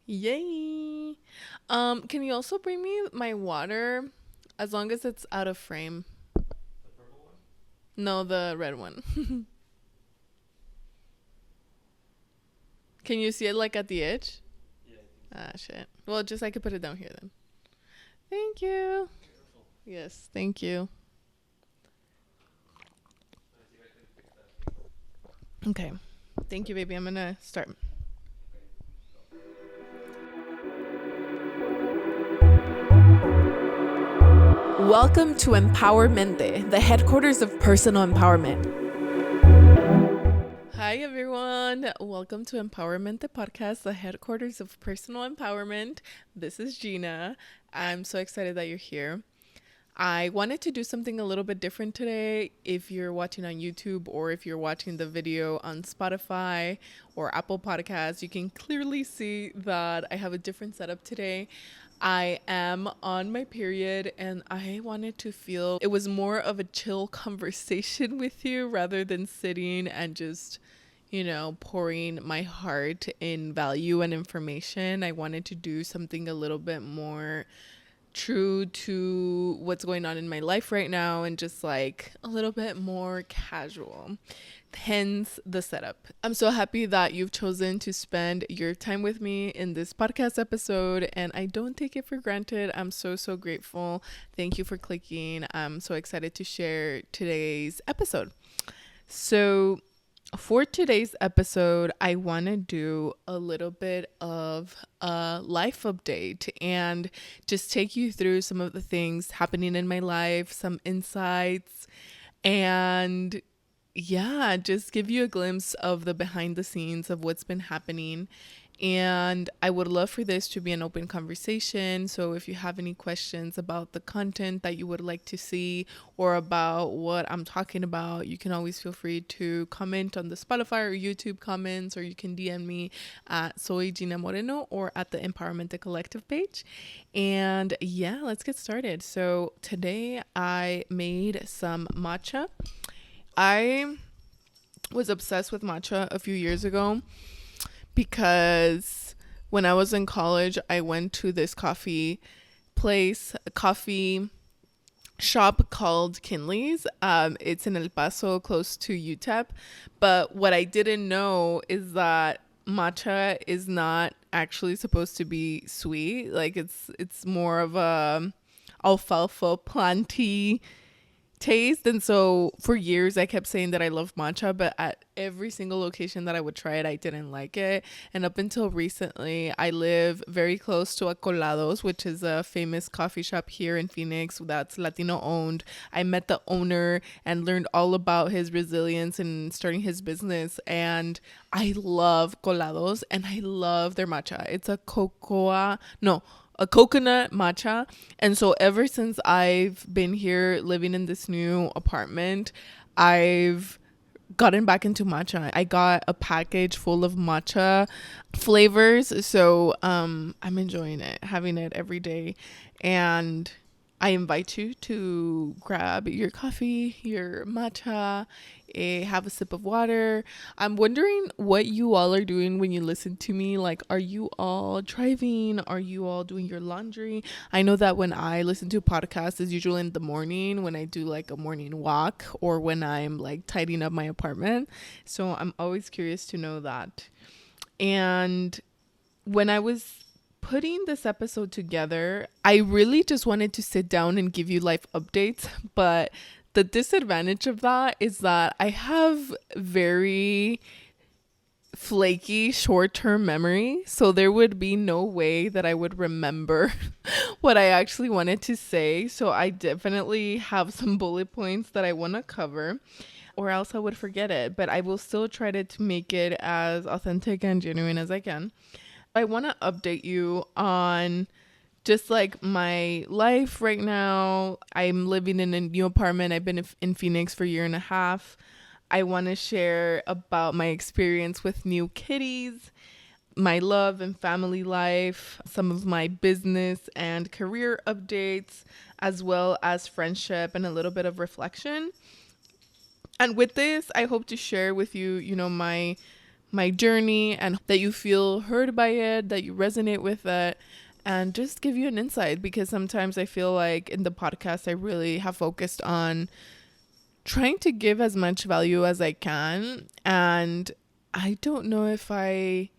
Yay. Can you also bring me my water as long as it's out of frame? No, the red one. Can you see it like at the edge? Ah, shit. Well, just I could put it down here then. Thank you. Yes, thank you. Okay. Thank you, baby. I'm gonna start. Welcome to Empowermente, the headquarters of personal empowerment. Hi, everyone. Welcome to Empowerment, the podcast, the headquarters of personal empowerment. This is Gina. I'm so excited that you're here. I wanted to do something a little bit different today. If you're watching on YouTube or if you're watching the video on Spotify or Apple Podcasts, you can clearly see that I have a different setup today. I am on my period and I wanted to feel it was more of a chill conversation with you rather than sitting and just pouring my heart in value and information. I wanted to do something a little bit more true to what's going on in my life right now and just like a little bit more casual. Hence the setup. I'm so happy that you've chosen to spend your time with me in this podcast episode, and I don't take it for granted. I'm so grateful. Thank you for clicking. I'm so excited to share today's episode. So, for today's episode, I want to do a little bit of a life update and just take you through some of the things happening in my life, some insights, and yeah, just give you a glimpse of the behind the scenes of what's been happening. And I would love for this to be an open conversation. So if you have any questions about the content that you would like to see or about what I'm talking about, you can always feel free to comment on the Spotify or YouTube comments, or you can DM me at Soy Gina Moreno or at the Empowerment Collective page. And yeah, let's get started. So today I made some matcha. I was obsessed with matcha a few years ago because when I was in college, I went to this coffee place, a coffee shop called Kinley's. It's in El Paso, close to UTEP. But what I didn't know is that matcha is not actually supposed to be sweet. Like it's more of a alfalfa planty taste. And so for years I kept saying that I love matcha, but at every single location that I would try it, I didn't like it. And up until recently, I live very close to a Colados, which is a famous coffee shop here in Phoenix that's Latino owned. I met the owner and learned all about his resilience in starting his business, and I love Colados and I love their matcha. It's a coconut matcha. And so ever since I've been here living in this new apartment, I've gotten back into matcha. I got a package full of matcha flavors. So I'm enjoying it, having it every day. And I invite you to grab your coffee, your matcha, have a sip of water. I'm wondering what you all are doing when you listen to me. Like, are you all driving? Are you all doing your laundry? I know that when I listen to podcasts, it's usually in the morning when I do like a morning walk or when I'm like tidying up my apartment. So I'm always curious to know that. And when I was putting this episode together, I really just wanted to sit down and give you life updates, but the disadvantage of that is that I have very flaky short-term memory, so there would be no way that I would remember what I actually wanted to say. So I definitely have some bullet points that I want to cover, or else I would forget it, but I will still try to make it as authentic and genuine as I can. I want to update you on just like my life right now. I'm living in a new apartment. I've been in Phoenix for a year and a half. I want to share about my experience with new kitties, my love and family life, some of my business and career updates, as well as friendship and a little bit of reflection. And with this, I hope to share with you, my my journey and that you feel heard by it, that you resonate with it, and just give you an insight, because sometimes I feel like in the podcast I really have focused on trying to give as much value as I can, and I don't know if I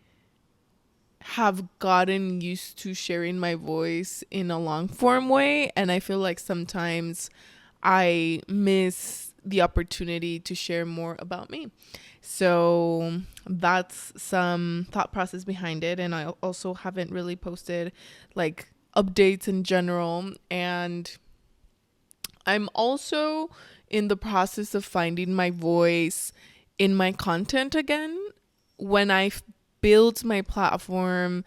have gotten used to sharing my voice in a long form way, and I feel like sometimes I miss the opportunity to share more about me. So that's some thought process behind it. And I also haven't really posted like updates in general. And I'm also in the process of finding my voice in my content again. When I built my platform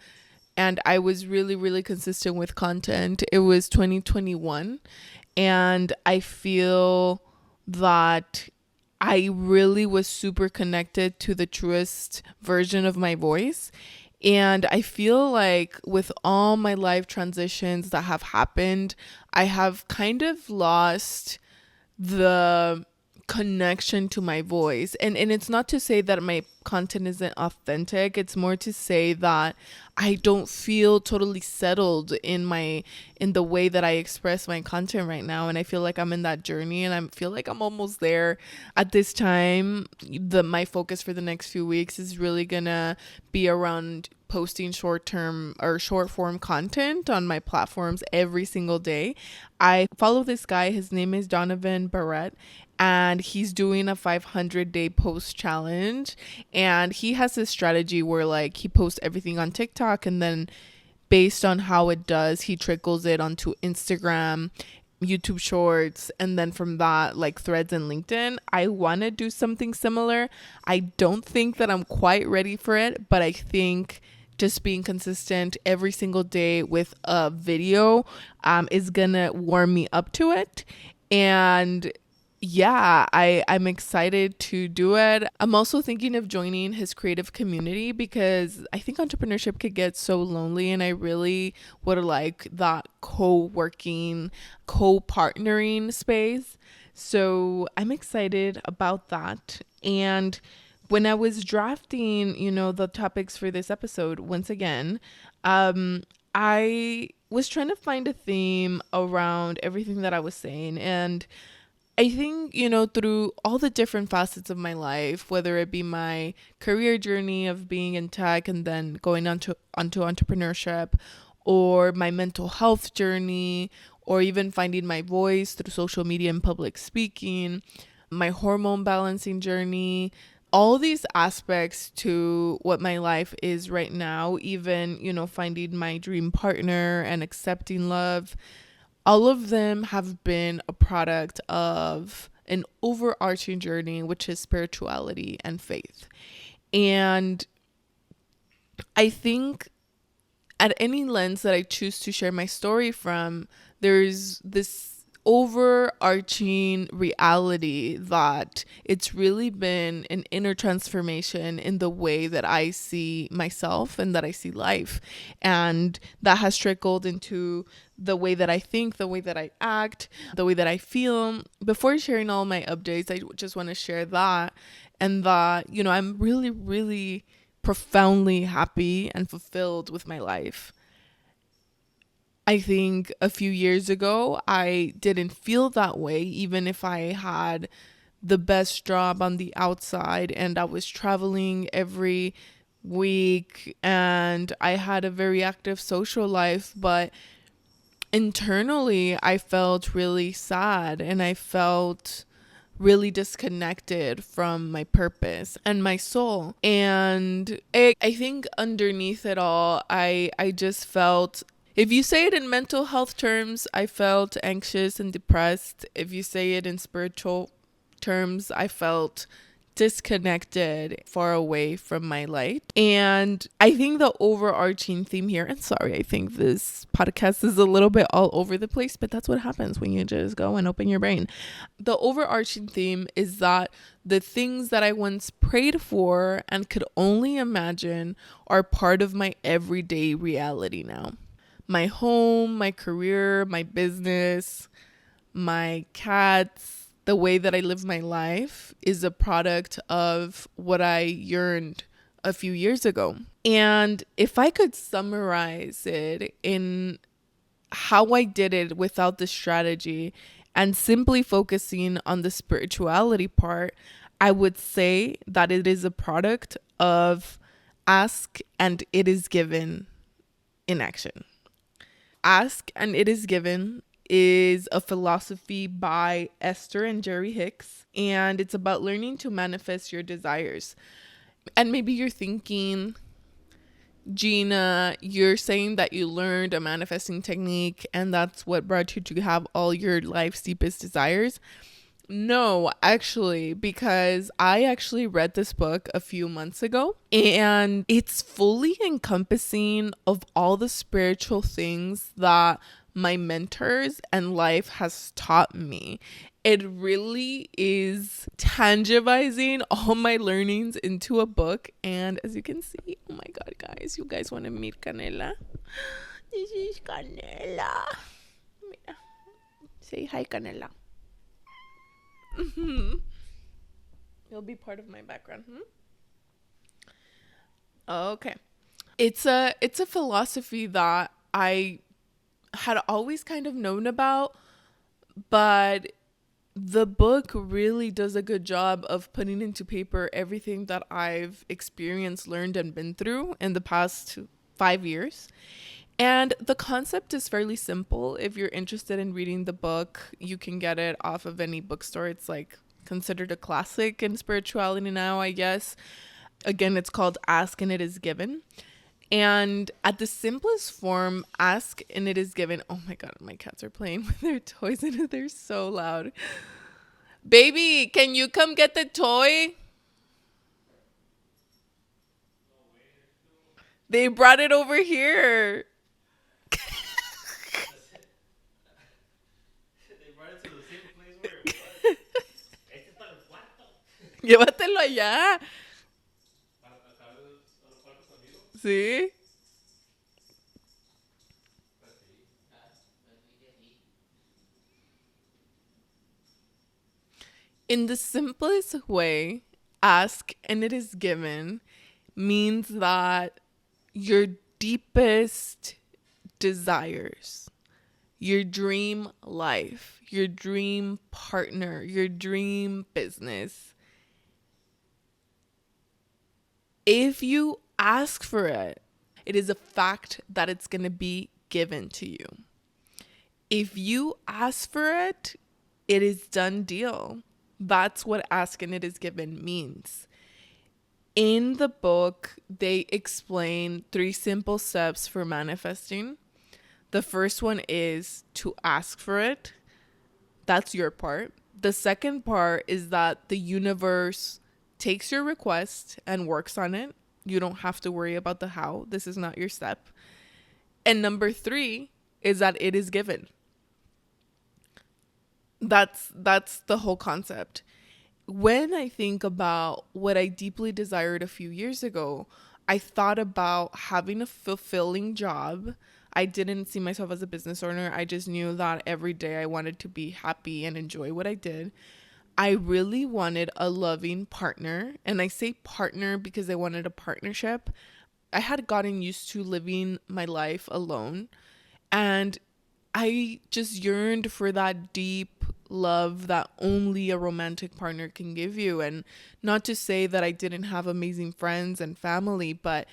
and I was really, really consistent with content, it was 2021. And I feel that I really was super connected to the truest version of my voice. And I feel like with all my life transitions that have happened, I have kind of lost the connection to my voice. And it's not to say that my content isn't authentic. It's more to say that I don't feel totally settled in the way that I express my content right now. And I feel like I'm in that journey, and I feel like I'm almost there. At this time, my focus for the next few weeks is really gonna be around posting short form content on my platforms every single day. I follow this guy. His name is Donovan Barrett, and he's doing a 500-day post challenge. And he has this strategy where like he posts everything on TikTok, and then based on how it does, he trickles it onto Instagram, YouTube Shorts, and then from that, like Threads and LinkedIn. I want to do something similar. I don't think that I'm quite ready for it, but I think just being consistent every single day with a video is gonna warm me up to it. And yeah, I'm excited to do it. I'm also thinking of joining his creative community, because I think entrepreneurship could get so lonely, and I really would like that co-working, co-partnering space. So I'm excited about that. And when I was drafting, the topics for this episode, once again, I was trying to find a theme around everything that I was saying. And I think, through all the different facets of my life, whether it be my career journey of being in tech and then going onto entrepreneurship, or my mental health journey, or even finding my voice through social media and public speaking, my hormone balancing journey, all these aspects to what my life is right now, even, finding my dream partner and accepting love, all of them have been a product of an overarching journey, which is spirituality and faith. And I think at any lens that I choose to share my story from, there's this overarching reality that it's really been an inner transformation in the way that I see myself and that I see life. And that has trickled into the way that I think, the way that I act, the way that I feel. Before sharing all my updates, I just want to share that, and that, I'm really, really profoundly happy and fulfilled with my life. I think a few years ago, I didn't feel that way, even if I had the best job on the outside and I was traveling every week and I had a very active social life. But internally, I felt really sad, and I felt really disconnected from my purpose and my soul. And I think underneath it all, I just felt, if you say it in mental health terms, I felt anxious and depressed. If you say it in spiritual terms, I felt disconnected, far away from my light. And I think the overarching theme here, and sorry, I think this podcast is a little bit all over the place, but that's what happens when you just go and open your brain. The overarching theme is that the things that I once prayed for and could only imagine are part of my everyday reality now. My home, my career, my business, my cats, the way that I live my life is a product of what I yearned a few years ago. And if I could summarize it in how I did it without the strategy and simply focusing on the spirituality part, I would say that it is a product of ask and it is given in action. Ask and it is given is a philosophy by Esther and Jerry Hicks, and it's about learning to manifest your desires. And maybe you're thinking, Gina, you're saying that you learned a manifesting technique and that's what brought you to have all your life's deepest desires. No, actually, because I actually read this book a few months ago and it's fully encompassing of all the spiritual things that my mentors and life has taught me. It really is tangibizing all my learnings into a book. And as you can see, oh my God, guys, you guys want to meet Canela? This is Canela. Mira. Say hi, Canela. It'll be part of my background. Okay. It's a philosophy that I had always kind of known about, but the book really does a good job of putting into paper everything that I've experienced, learned, and been through in the past 5 years. And the concept is fairly simple. If you're interested in reading the book, you can get it off of any bookstore. It's like considered a classic in spirituality now, I guess. Again, it's called Ask and It Is Given. And at the simplest form, ask and it is given. Oh my God, my cats are playing with their toys and they're so loud. Baby, can you come get the toy? They brought it over here. Llévatelo allá. Sí. In the simplest way, ask and it is given means that your deepest desires, your dream life, your dream partner, your dream business, if you ask for it, it is a fact that it's going to be given to you. If you ask for it, it is done deal. That's what ask and it is given means. In the book, they explain 3 simple steps for manifesting. The first one is to ask for it. That's your part. The second part is that the universe takes your request and works on it. You don't have to worry about the how. This is not your step. And number 3 is that it is given. That's the whole concept. When I think about what I deeply desired a few years ago, I thought about having a fulfilling job. I didn't see myself as a business owner. I just knew that every day I wanted to be happy and enjoy what I did. I really wanted a loving partner. And I say partner because I wanted a partnership. I had gotten used to living my life alone. And I just yearned for that deep love that only a romantic partner can give you. And not to say that I didn't have amazing friends and family, but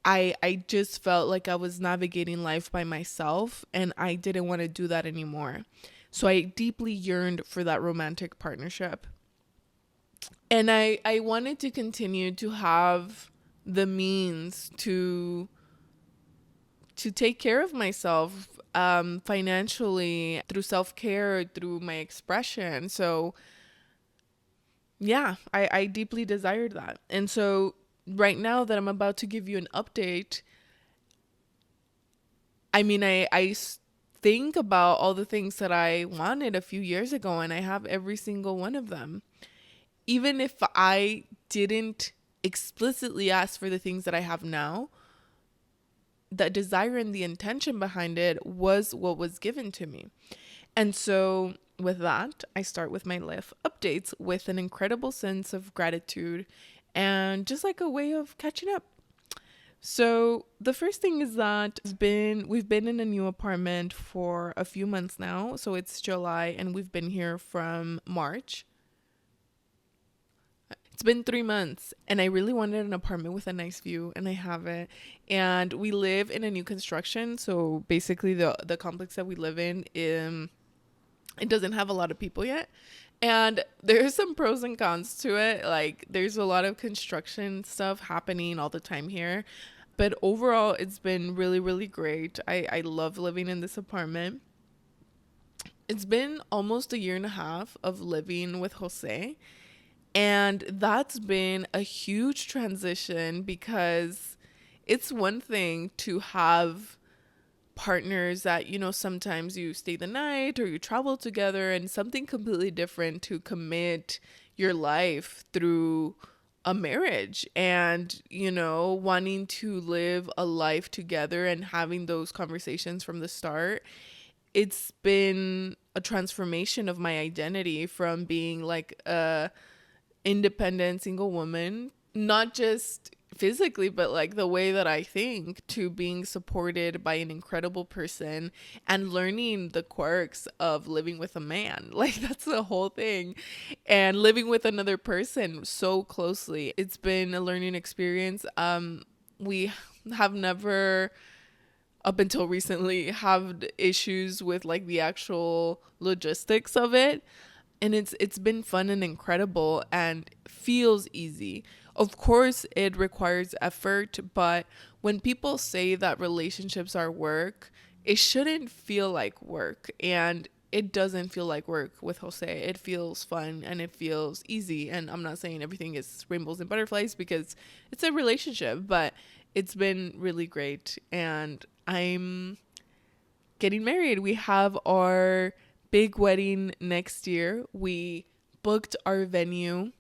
I just felt like I was navigating life by myself and I didn't want to do that anymore. So I deeply yearned for that romantic partnership. And I wanted to continue to have the means to take care of myself financially, through self-care, through my expression. So yeah, I deeply desired that. And so right now that I'm about to give you an update, I mean, I think about all the things that I wanted a few years ago and I have every single one of them. Even if I didn't explicitly ask for the things that I have now, the desire and the intention behind it was what was given to me. And so with that, I start with my life updates with an incredible sense of gratitude and just like a way of catching up. So the first thing is that we've been in a new apartment for a few months now. So it's July and we've been here from March. It's been 3 months and I really wanted an apartment with a nice view and I have it. And we live in a new construction. So basically the complex that we live in, it doesn't have a lot of people yet. And there's some pros and cons to it. Like there's a lot of construction stuff happening all the time here. But overall, it's been really, really great. I love living in this apartment. It's been almost a year and a half of living with Jose. And that's been a huge transition because it's one thing to have partners that, you know, sometimes you stay the night or you travel together, and something completely different to commit your life through a marriage and, you know, wanting to live a life together and having those conversations from the start. It's been a transformation of my identity from being like a independent single woman, not just physically, but like the way that I think, to being supported by an incredible person and learning the quirks of living with a man. Like that's the whole thing. And living with another person so closely. It's been a learning experience. We have never, up until recently, had issues with like the actual logistics of it. And it's been fun and incredible and feels easy. Of course, it requires effort, but when people say that relationships are work, it shouldn't feel like work. And it doesn't feel like work with Jose. It feels fun and it feels easy. And I'm not saying everything is rainbows and butterflies because it's a relationship, but it's been really great. And I'm getting married. We have our big wedding next year. We booked our venue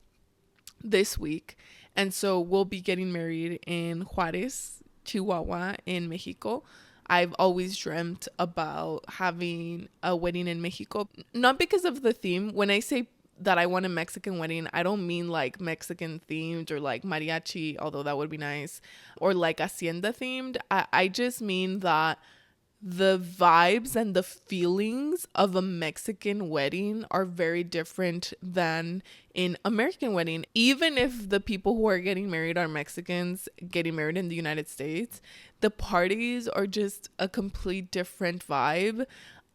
this week. And so we'll be getting married in Juarez, Chihuahua, in Mexico. I've always dreamt about having a wedding in Mexico, not because of the theme. When I say that I want a Mexican wedding, I don't mean like Mexican themed or like mariachi, although that would be nice, or like hacienda themed. I just mean that the vibes and the feelings of a Mexican wedding are very different than in American wedding. Even if the people who are getting married are Mexicans getting married in the United States, the parties are just a complete different vibe.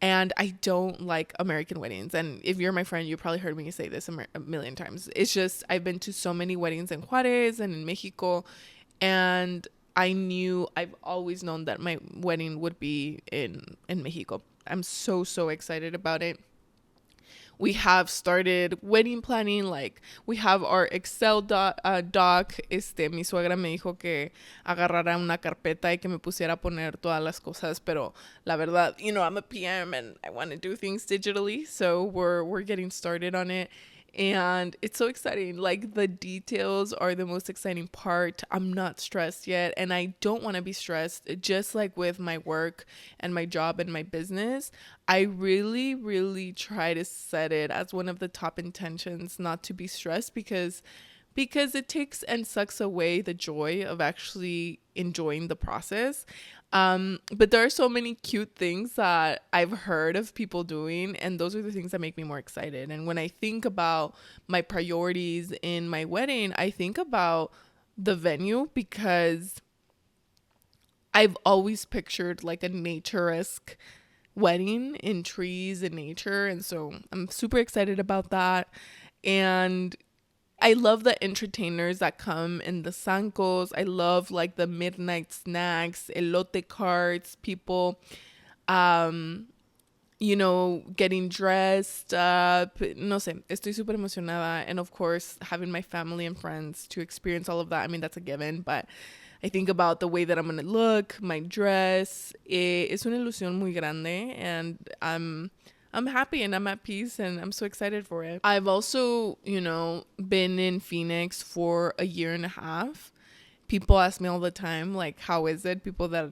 And I don't like American weddings. And if you're my friend, you probably heard me say this a million times. It's just, I've been to so many weddings in Juarez and in Mexico, and I've always known that my wedding would be in Mexico. I'm so excited about it. We have started wedding planning. Like we have our Excel doc. Mi suegra me dijo que agarrara una carpeta y que me pusiera a poner todas las cosas. Pero la verdad, you know, I'm a PM and I want to do things digitally. So we're getting started on it. And it's so exciting. Like the details are the most exciting part. I'm not stressed yet, and I don't want to be stressed. Just like with my work and my job and my business, I really try to set it as one of the top intentions not to be stressed, because it takes and sucks away the joy of actually enjoying the process. But there are so many cute things that I've heard of people doing, and those are the things that make me more excited. And when I think about my priorities in my wedding, I think about the venue, because I've always pictured like a nature-esque wedding in trees and nature. And so I'm super excited about that. And I love the entertainers that come in the zancos. I love like the midnight snacks, elote carts, people, you know, getting dressed up. No sé, estoy súper emocionada. And of course, having my family and friends to experience all of that. I mean, that's a given, but I think about the way that I'm going to look, my dress. Es una ilusión muy grande, and I'm happy and I'm at peace and I'm so excited for it. I've also, you know, been in Phoenix for a year and a half. People ask me all the time, like, how is it? People that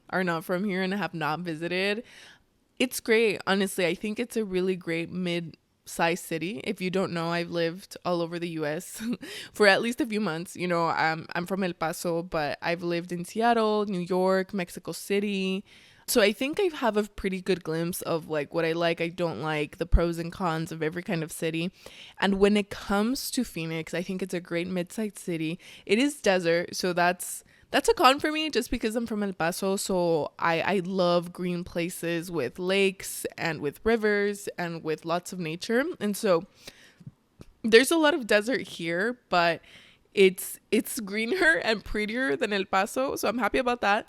are not from here and have not visited. It's great. Honestly, I think it's a really great size city. If you don't know, I've lived all over the US for at least a few months. You know, I'm from El Paso, but I've lived in Seattle, New York, Mexico City. So I think I have a pretty good glimpse of like what I like, I don't like, the pros and cons of every kind of city. And when it comes to Phoenix, I think it's a great mid-sized city. It is desert, so that's a con for me just because I'm from El Paso. So I love green places with lakes and with rivers and with lots of nature. And so there's a lot of desert here, but it's greener and prettier than El Paso. So I'm happy about that.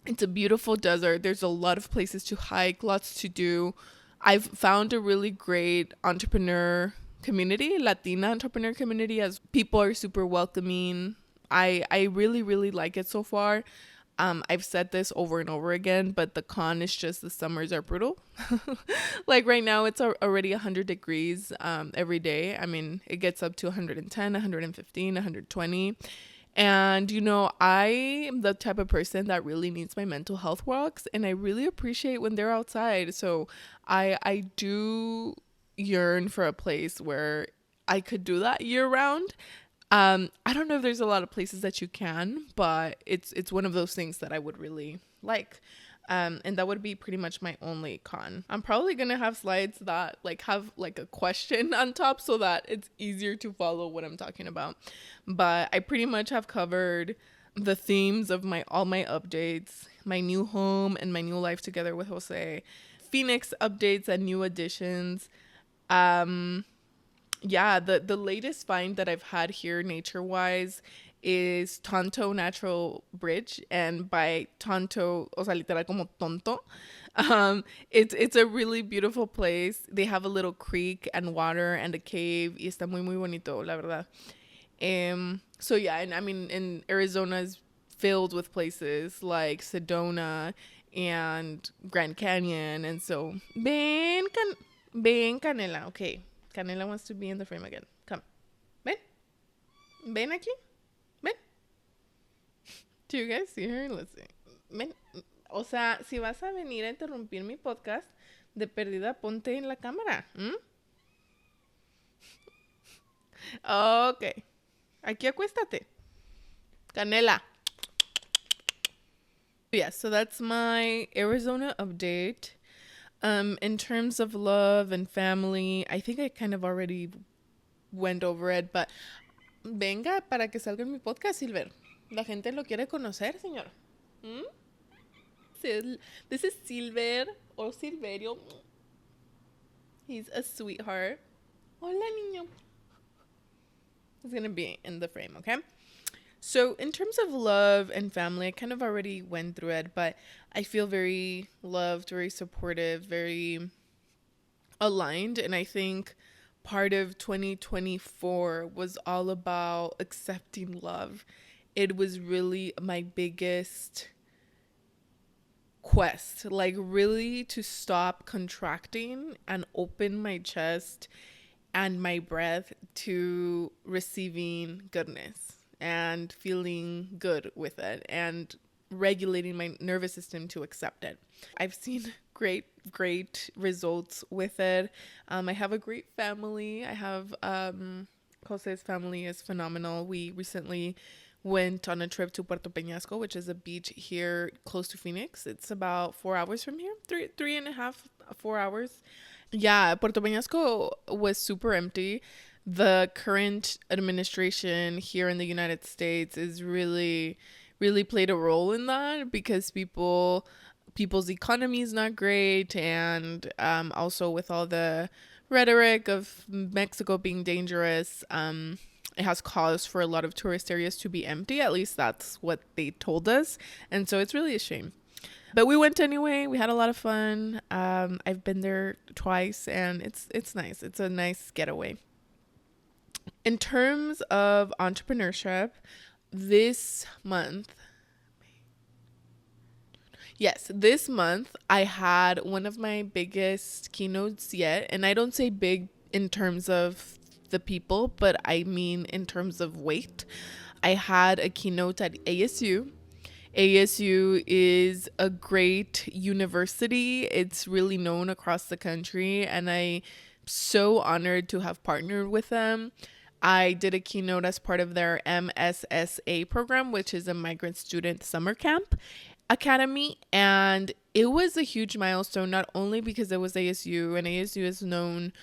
It's a beautiful desert. There's a lot of places to hike, lots to do. I've found a really great entrepreneur community, Latina entrepreneur community, as people are super welcoming. I really, really like it so far. I've said this over and over again, but the con is just the summers are brutal. Like right now, it's already 100 degrees every day. I mean, it gets up to 110, 115, 120. And, you know, I am the type of person that really needs my mental health walks, and I really appreciate when they're outside. So I do yearn for a place where I could do that year round. I don't know if there's a lot of places that you can, but it's one of those things that I would really like. And that would be pretty much my only con. I'm probably gonna have slides that like have like a question on top so that it's easier to follow what I'm talking about. But I pretty much have covered the themes of my all my updates, my new home and my new life together with Jose, Phoenix updates and new additions. Yeah, the latest find that I've had here nature wise is Tonto Natural Bridge, and by Tonto, o sea, literal como tonto. It's a really beautiful place. They have a little creek and water and a cave, y está muy muy bonito, la verdad. So yeah, and I mean, in Arizona is filled with places like Sedona and Grand Canyon, and so ven Canela, okay. Canela wants to be in the frame again. Come. Ven. Ven aquí. Ven. Do you guys see her? Let's see. Ven. O sea, si vas a venir a interrumpir mi podcast, de perdida ponte en la cámara. Ok. Aquí acuéstate. Canela. Yeah, so that's my Arizona update. In terms of love and family, I think I kind of already went over it, but venga para que salga en mi podcast, Silver. La gente lo quiere conocer, señor. This is Silver or Silverio. He's a sweetheart. Hola, niño. He's gonna be in the frame, okay? So in terms of love and family, I kind of already went through it, but I feel very loved, very supportive, very aligned. And I think part of 2024 was all about accepting love. It was really my biggest quest, like really to stop contracting and open my chest and my breath to receiving goodness and feeling good with it and regulating my nervous system to accept it. I've seen great results with it. I have a great family. I have Jose's family is phenomenal. We recently went on a trip to Puerto Peñasco, which is a beach here close to Phoenix. It's about 4 hours from here, three and a half, 4 hours. Yeah, Puerto Peñasco was super empty. The current administration here in the United States is really played a role in that because people's economy is not great, and also with all the rhetoric of Mexico being dangerous, it has caused for a lot of tourist areas to be empty. At least that's what they told us, and so it's really a shame. But we went anyway. We had a lot of fun. I've been there twice, and it's nice. It's a nice getaway. In terms of entrepreneurship, this month I had one of my biggest keynotes yet. And I don't say big in terms of the people, but I mean in terms of weight. I had a keynote at ASU. ASU is a great university. It's really known across the country, and I so honored to have partnered with them. I did a keynote as part of their MSSA program, which is a migrant student summer camp academy. And it was a huge milestone, not only because it was ASU, and ASU is known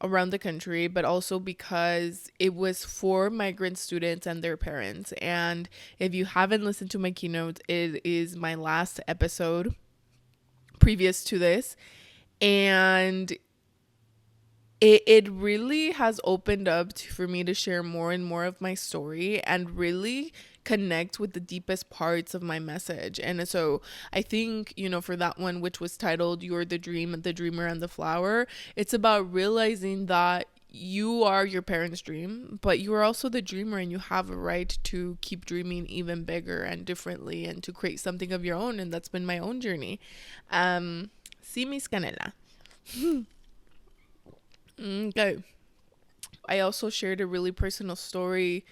around the country, but also because it was for migrant students and their parents. And if you haven't listened to my keynote, it is my last episode previous to this. And it really has opened up for me to share more and more of my story and really connect with the deepest parts of my message. And so I think, for that one, which was titled You're the Dream, the Dreamer, and the Flower, it's about realizing that you are your parents' dream, but you are also the dreamer, and you have a right to keep dreaming even bigger and differently and to create something of your own. And that's been my own journey. Sí, mis canela. Okay. I also shared a really personal story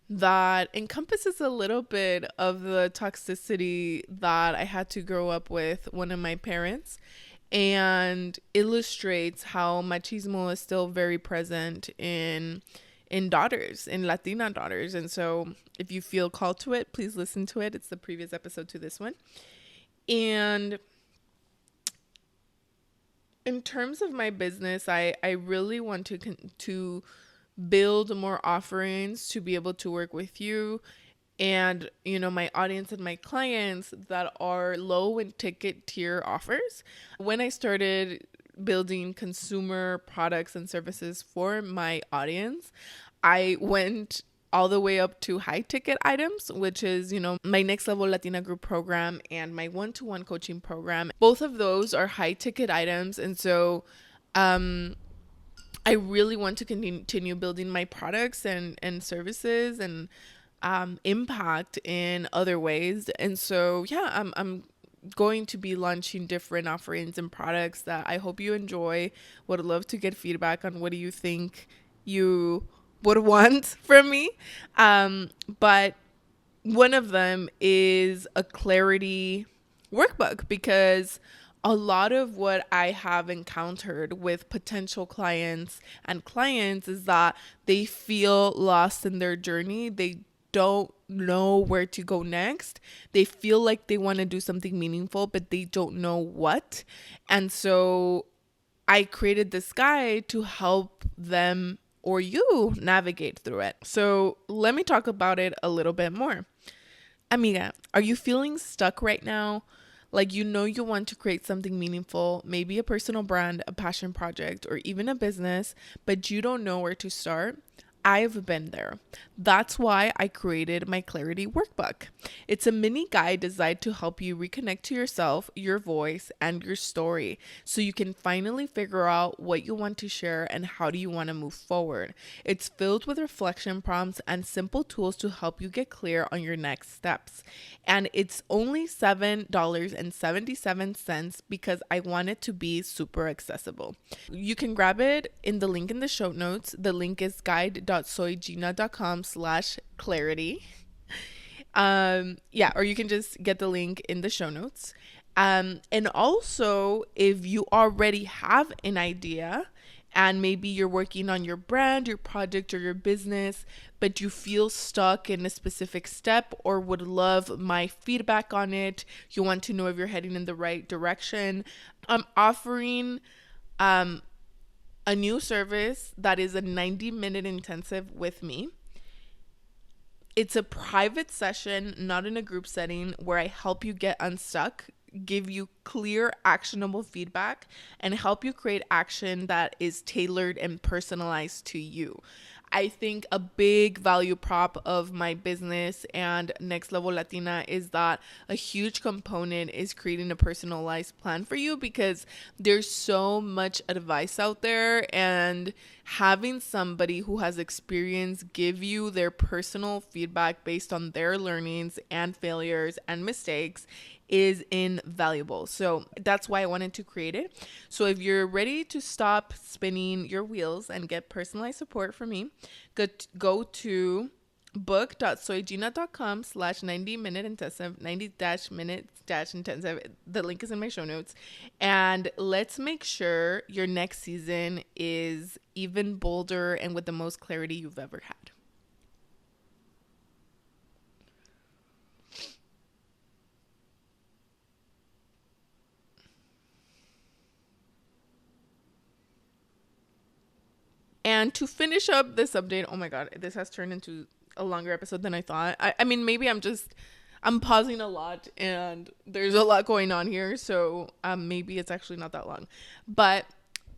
that encompasses a little bit of the toxicity that I had to grow up with one of my parents, and illustrates how machismo is still very present in daughters, in Latina daughters. And so if you feel called to it, please listen to it. It's the previous episode to this one. And in terms of my business, I really want to build more offerings to be able to work with you and, my audience and my clients that are low in ticket tier offers. When I started building consumer products and services for my audience, I went all the way up to high ticket items, which is, my Next Level Latina Group program and my one-to-one coaching program. Both of those are high ticket items. And so, I really want to continue building my products and services and impact in other ways. And so, yeah, I'm going to be launching different offerings and products that I hope you enjoy. Would love to get feedback on what do you think you would want from me. But one of them is a clarity workbook, because a lot of what I have encountered with potential clients and clients is that they feel lost in their journey. They don't know where to go next. They feel like they want to do something meaningful, but they don't know what. And so I created this guide to help them or you navigate through it. So let me talk about it a little bit more. Amiga, are you feeling stuck right now? Like, you want to create something meaningful, maybe a personal brand, a passion project, or even a business, but you don't know where to start? I've been there. That's why I created my Clarity Workbook. It's a mini guide designed to help you reconnect to yourself, your voice, and your story, so you can finally figure out what you want to share and how do you want to move forward. It's filled with reflection prompts and simple tools to help you get clear on your next steps. And it's only $7.77 because I want it to be super accessible. You can grab it in the link in the show notes. The link is guide.soygina.com/clarity. Or you can just get the link in the show notes. And also, if you already have an idea and maybe you're working on your brand, your project, or your business, but you feel stuck in a specific step or would love my feedback on it, you want to know if you're heading in the right direction, I'm offering a new service that is a 90-minute intensive with me. It's a private session, not in a group setting, where I help you get unstuck, give you clear, actionable feedback, and help you create action that is tailored and personalized to you. I think a big value prop of my business and Next Level Latina is that a huge component is creating a personalized plan for you, because there's so much advice out there, and having somebody who has experience give you their personal feedback based on their learnings and failures and mistakes is invaluable. So that's why I wanted to create it. So if you're ready to stop spinning your wheels and get personalized support from me, go to book.soygina.com/90-minute intensive, 90-minutes-intensive. The link is in my show notes. And let's make sure your next season is even bolder and with the most clarity you've ever had. And to finish up this update, oh my God, this has turned into a longer episode than I thought. I mean, maybe I'm pausing a lot and there's a lot going on here. So maybe it's actually not that long. But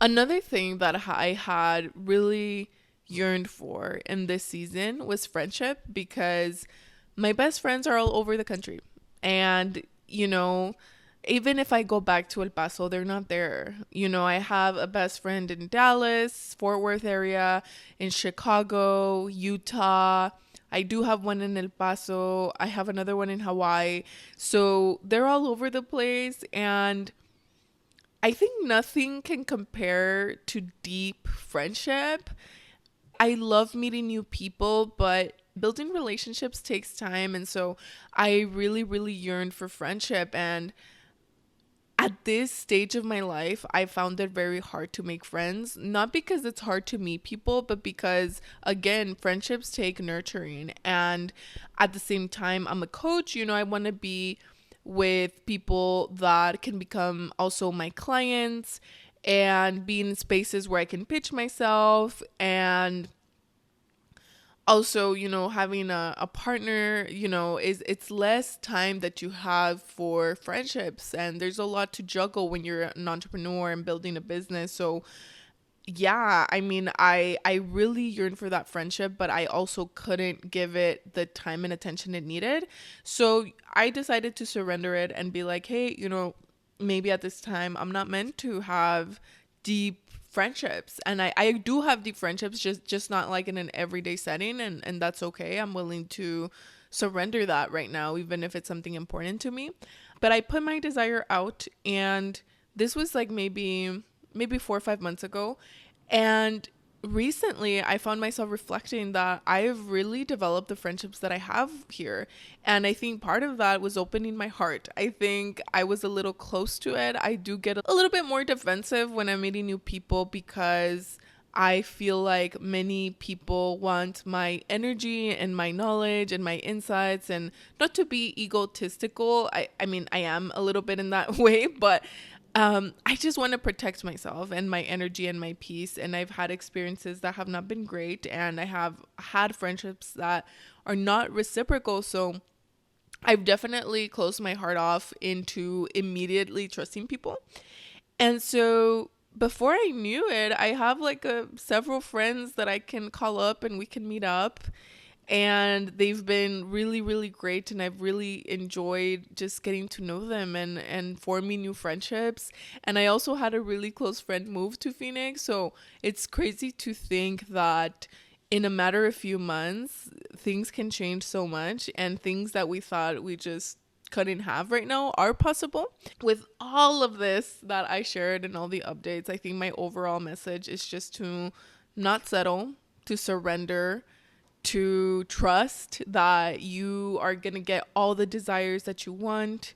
another thing that I had really yearned for in this season was friendship, because my best friends are all over the country. And, even if I go back to El Paso, they're not there. I have a best friend in Dallas, Fort Worth area, in Chicago, Utah. I do have one in El Paso. I have another one in Hawaii. So they're all over the place. And I think nothing can compare to deep friendship. I love meeting new people, but building relationships takes time. And so I really, really yearned for friendship. And at this stage of my life, I found it very hard to make friends, not because it's hard to meet people, but because, again, friendships take nurturing. And at the same time, I'm a coach, I want to be with people that can become also my clients and be in spaces where I can pitch myself, and also, having a partner, it's less time that you have for friendships, and there's a lot to juggle when you're an entrepreneur and building a business. So yeah, I mean, I really yearn for that friendship, but I also couldn't give it the time and attention it needed. So I decided to surrender it and be like, hey, maybe at this time I'm not meant to have deep friendships. And I do have deep friendships, just not like in an everyday setting, and that's okay. I'm willing to surrender that right now, even if it's something important to me. But I put my desire out, and this was like maybe 4 or 5 months ago. And recently I found myself reflecting that I've really developed the friendships that I have here. And I think part of that was opening my heart. I think I was a little close to it. I do get a little bit more defensive when I'm meeting new people, because I feel like many people want my energy and my knowledge and my insights, and not to be egotistical. I mean, I am a little bit in that way, but I just want to protect myself and my energy and my peace. And I've had experiences that have not been great, and I have had friendships that are not reciprocal. So I've definitely closed my heart off into immediately trusting people. And so before I knew it, I have like several friends that I can call up and we can meet up. And they've been really, really great. And I've really enjoyed just getting to know them and forming new friendships. And I also had a really close friend move to Phoenix. So it's crazy to think that in a matter of few months, things can change so much. And things that we thought we just couldn't have right now are possible. With all of this that I shared and all the updates, I think my overall message is just to not settle, to surrender, to trust that you are going to get all the desires that you want,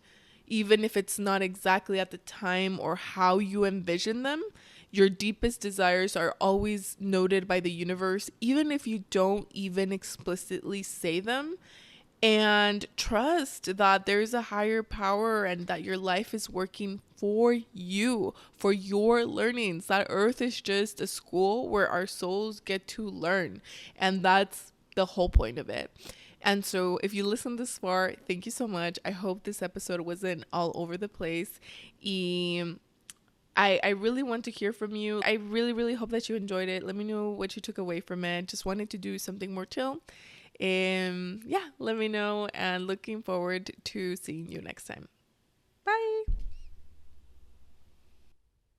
even if it's not exactly at the time or how you envision them. Your deepest desires are always noted by the universe, even if you don't even explicitly say them. And trust that there's a higher power and that your life is working for you, for your learnings. That earth is just a school where our souls get to learn. And that's the whole point of it. And so if you listen this far, thank you so much. I hope this episode wasn't all over the place. I really want to hear from you. I really, really hope that you enjoyed it. Let me know what you took away from it. Just wanted to do something more chill. Yeah, let me know, and looking forward to seeing you next time.